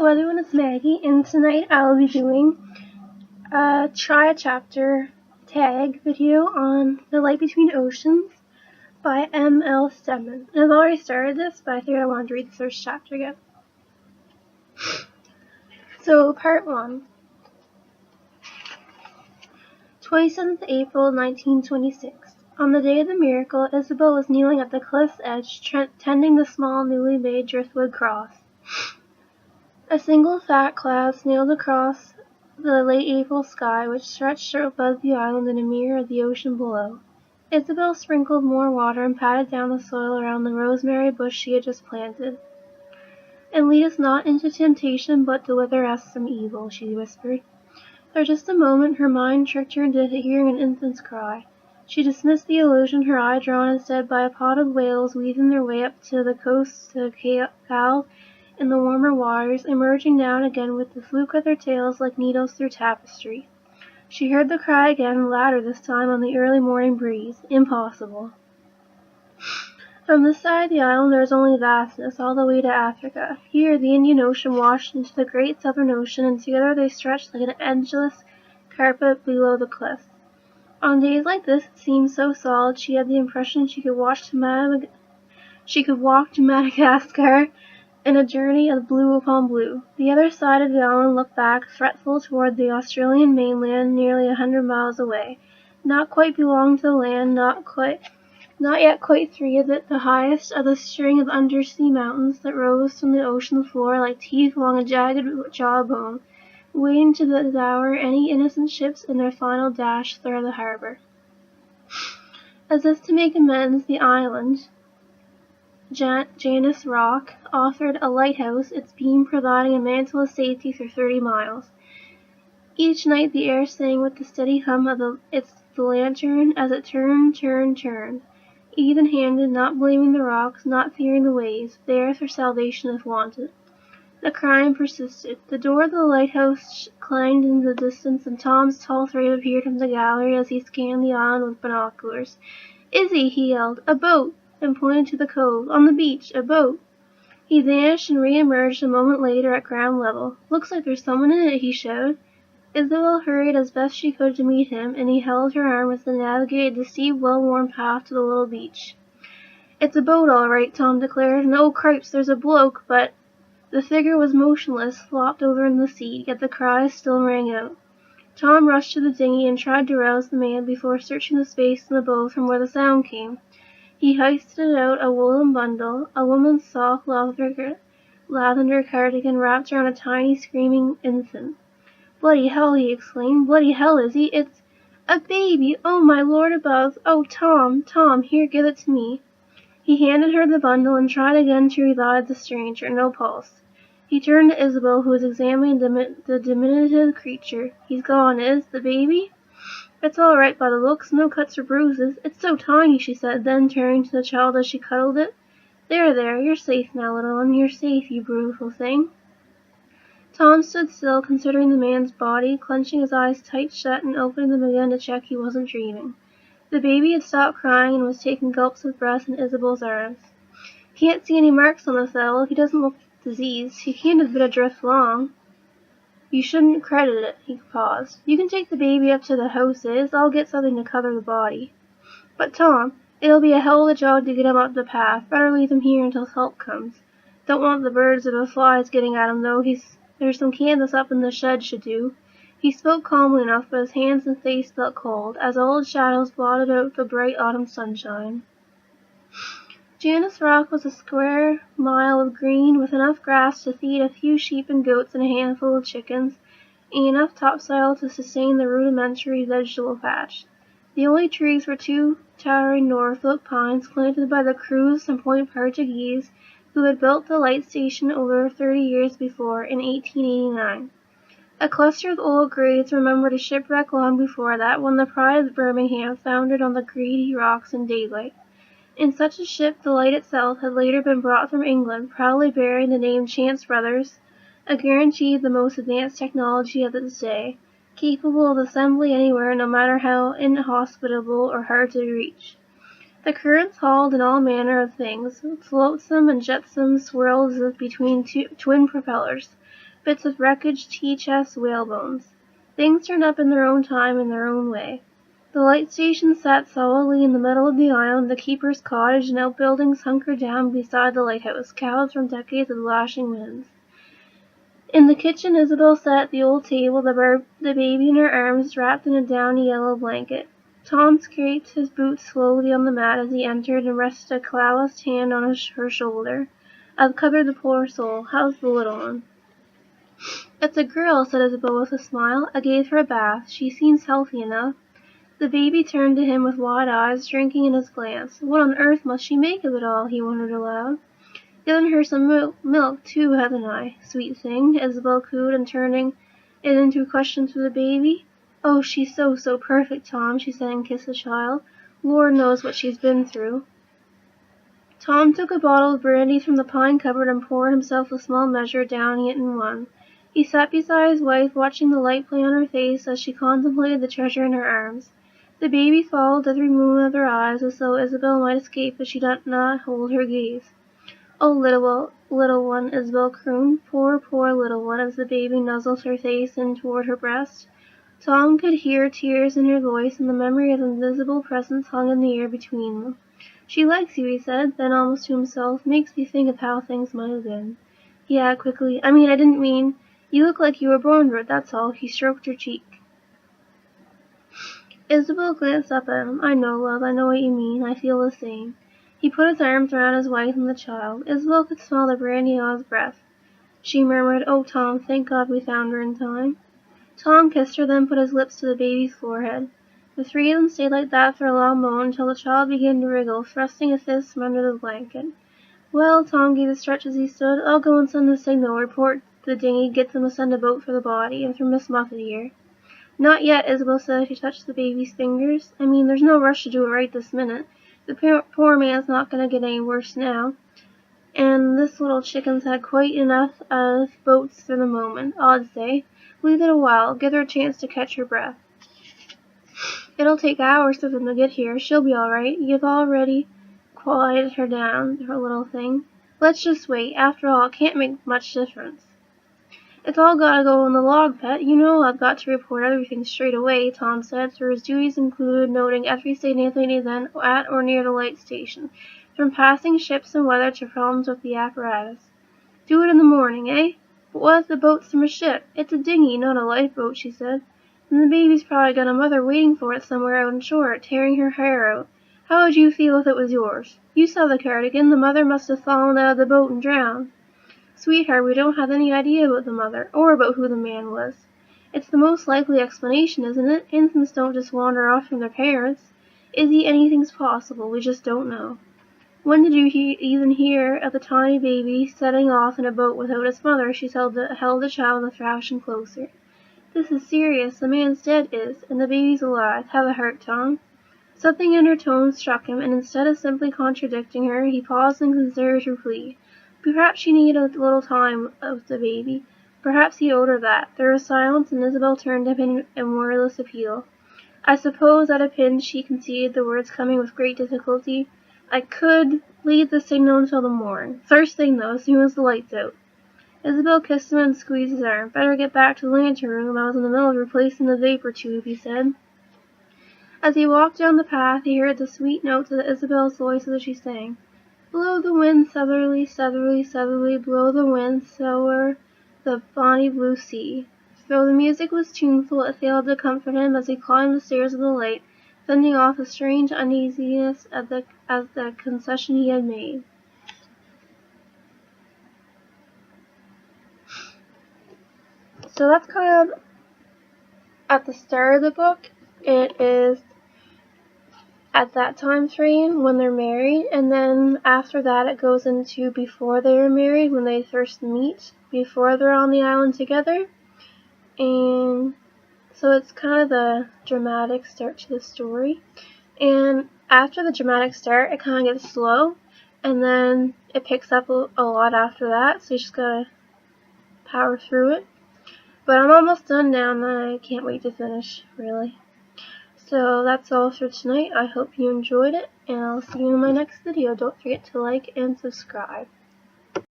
Hello everyone, it's Maggie, and tonight I'll be doing a try a chapter tag video on The Light Between Oceans by M.L. Stedman. And I've already started this, but I figured I wanted to read the first chapter again. So, part 1. 27th April 1926. On the day of the miracle, Isabel was kneeling at the cliff's edge, tending the small, newly made driftwood cross. A single fat cloud sailed across the late April sky, which stretched above the island in a mirror of the ocean below. Isabel sprinkled more water and patted down the soil around the rosemary bush she had just planted. "And lead us not into temptation, but deliver us from evil," she whispered. For just a moment her mind tricked her into hearing an infant's cry. She dismissed the illusion, her eye drawn instead by a pod of whales weaving their way up to the coast to calve in the warmer waters, emerging now and again with the fluke of their tails like needles through tapestry. She heard the cry again, louder this time on the early morning breeze. Impossible. From this side of the island there was only vastness, all the way to Africa. Here the Indian Ocean washed into the great Southern Ocean, and together they stretched like an edgeless carpet below the cliffs. On days like this it seemed so solid she had the impression she could walk to Madagascar in a journey of blue upon blue. The other side of the island looked back, fretful, toward the Australian mainland, nearly 100 miles away. Not quite belonging to the land, not yet quite free of it, the highest of the string of undersea mountains that rose from the ocean floor like teeth along a jagged jawbone, waiting to devour any innocent ships in their final dash through the harbor. As if to make amends, the island, Janus Rock, offered a lighthouse, its beam providing a mantle of safety for 30 miles. Each night the air sang with the steady hum of the lantern as it turned, even-handed, not blaming the rocks, not fearing the waves, there for salvation if wanted. The crying persisted. The door of the lighthouse clanged in the distance, and Tom's tall frame appeared from the gallery as he scanned the island with binoculars. "Izzy!" he yelled. "A boat!" and pointed to the cove. "On the beach! A boat!" He vanished and re-emerged a moment later at ground level. "Looks like there's someone in it," he shouted. Isabel hurried as best she could to meet him, and he held her arm as they navigated the steep, well-worn path to the little beach. "It's a boat, all right," Tom declared, "and oh, cripes, there's a bloke, but—" The figure was motionless, flopped over in the sea, yet the cries still rang out. Tom rushed to the dinghy and tried to rouse the man before searching the space in the boat from where the sound came. He hoisted out a woolen bundle, a woman's soft lavender cardigan wrapped around a tiny, screaming infant. "Bloody hell!" he exclaimed. "Bloody hell, Izzy! It's a baby! Oh, my Lord above! Oh, Tom, here, give it to me." He handed her the bundle and tried again to revive the stranger. No pulse. He turned to Isabel, who was examining the diminutive creature. "He's gone, the baby?" "It's all right by the looks. No cuts or bruises. It's so tiny," she said, then turning to the child as she cuddled it. There, you're safe now, little one. You're safe, you beautiful thing." Tom stood still, considering the man's body, clenching his eyes tight shut and opening them again to check he wasn't dreaming. The baby had stopped crying and was taking gulps of breath in Isabel's arms. "Can't see any marks on the fellow. He doesn't look diseased. He can't have been adrift long." "You shouldn't credit it," he paused. "You can take the baby up to the house, I'll get something to cover the body." "But, Tom, it'll be a hell of a job to get him up the path. Better leave him here until help comes. Don't want the birds or the flies getting at him, though. There's some canvas up in the shed should do." He spoke calmly enough, but his hands and face felt cold, as old shadows blotted out the bright autumn sunshine. Janus Rock was a square mile of green, with enough grass to feed a few sheep and goats and a handful of chickens, and enough topsoil to sustain the rudimentary vegetable patch. The only trees were two towering Norfolk pines planted by the crews from Point Portuguese, who had built the light station over 30 years before, in 1889. A cluster of old graves remembered a shipwreck long before that, when the Pride of Birmingham foundered on the greedy rocks in daylight. In such a ship, the Light itself had later been brought from England, proudly bearing the name Chance Brothers, a guarantee of the most advanced technology of its day, capable of assembly anywhere, no matter how inhospitable or hard to reach. The currents hauled in all manner of things. Flotsam and jetsam swirled as if between twin propellers. bits of wreckage, tea chests, whalebones. Things turned up in their own time, in their own way. The light station sat solidly in the middle of the island, the keeper's cottage and outbuildings hunkered down beside the lighthouse, cowed from decades of lashing winds. In the kitchen, Isabel sat at the old table, the baby in her arms, wrapped in a downy yellow blanket. Tom scraped his boots slowly on the mat as he entered and rested a calloused hand on her shoulder. "I've covered the poor soul. How's the little one?" "It's a girl," said Isabel with a smile. "I gave her a bath. She seems healthy enough." The baby turned to him with wide eyes, drinking in his glance. What on earth must she make of it all? He wondered aloud. "Given her some milk, too, haven't I? Sweet thing," Isabel cooed, and turning it into a question to the baby. "Oh, she's so perfect, Tom," she said, and kissed the child. "Lord knows what she's been through." Tom took a bottle of brandy from the pine cupboard and poured himself a small measure, downing it in one. He sat beside his wife, watching the light play on her face as she contemplated the treasure in her arms. The baby followed every movement of their eyes, as though Isabel might escape if she did not hold her gaze. "Oh, little one," Isabel crooned. Poor little one," as the baby nuzzled her face in toward her breast. Tom could hear tears in her voice, and the memory of invisible presence hung in the air between them. "She likes you," he said, then almost to himself, "makes me think of how things might have been." He added quickly, I didn't mean, you look like you were born for it, that's all." He stroked her cheek. Isabel glanced up at him. "I know, love, I know what you mean. I feel the same." He put his arms around his wife and the child. Isabel could smell the brandy on his breath. She murmured, "Oh, Tom, thank God we found her in time." Tom kissed her, then put his lips to the baby's forehead. The three of them stayed like that for a long moment until the child began to wriggle, thrusting his fist from under the blanket. "Well," Tom gave a stretch as he stood, "I'll go and send a signal, report the dinghy, get them to send a boat for the body, and for Miss Muffet here." "Not yet," Isabel said as she touched the baby's fingers. "There's no rush to do it right this minute. The poor man's not going to get any worse now. And this little chicken's had quite enough of boats for the moment, I'd say. Leave it a while, give her a chance to catch her breath. It'll take hours for them to get here. She'll be all right. You've already quieted her down, her little thing. Let's just wait. After all, it can't make much difference." "It's all got to go on the log, Pet. You know I've got to report everything straight away," Tom said, for his duties included noting every significant event at or near the light station, from passing ships and weather to problems with the apparatus. "Do it in the morning, eh? But what if the boat's from a ship? It's a dinghy, not a lifeboat," she said. "And the baby's probably got a mother waiting for it somewhere out on shore, tearing her hair out. How would you feel if it was yours? You saw the cardigan. The mother must have fallen out of the boat and drowned." "Sweetheart, we don't have any idea about the mother, or about who the man was." "It's the most likely explanation, isn't it? Infants don't just wander off from their parents. Izzy, anything's possible. We just don't know." "When did you even hear of the tiny baby setting off in a boat without its mother?" She held the child a fraction closer. "This is serious. The man's dead, and the baby's alive. Have a heart, Tom." Something in her tone struck him, and instead of simply contradicting her, he paused and considered her plea. Perhaps she needed a little time with the baby. Perhaps he owed her that. There was silence, and Isabel turned to him in wordless appeal. "I suppose," at a pinch, she conceded, the words coming with great difficulty, "I could leave the signal until the morning. First thing, though, as soon as the light's out." Isabel kissed him and squeezed his arm. "Better get back to the lantern room. I was in the middle of replacing the vapor tube," he said. As he walked down the path, he heard the sweet notes of Isabel's voice as she sang, "Blow the wind, southerly, southerly, southerly, blow the wind, sower the bonny blue sea." Though the music was tuneful, it failed to comfort him as he climbed the stairs of the light, fending off a strange uneasiness at the concession he had made. So that's kind of at the start of the book. It is at that time frame when they're married, and then after that it goes into before they were married, when they first meet, before they're on the island together. And so it's kind of the dramatic start to the story. And after the dramatic start, it kind of gets slow, and then it picks up a lot after that, so you just gotta power through it. But I'm almost done now, and I can't wait to finish, really. So that's all for tonight. I hope you enjoyed it, and I'll see you in my next video. Don't forget to like and subscribe.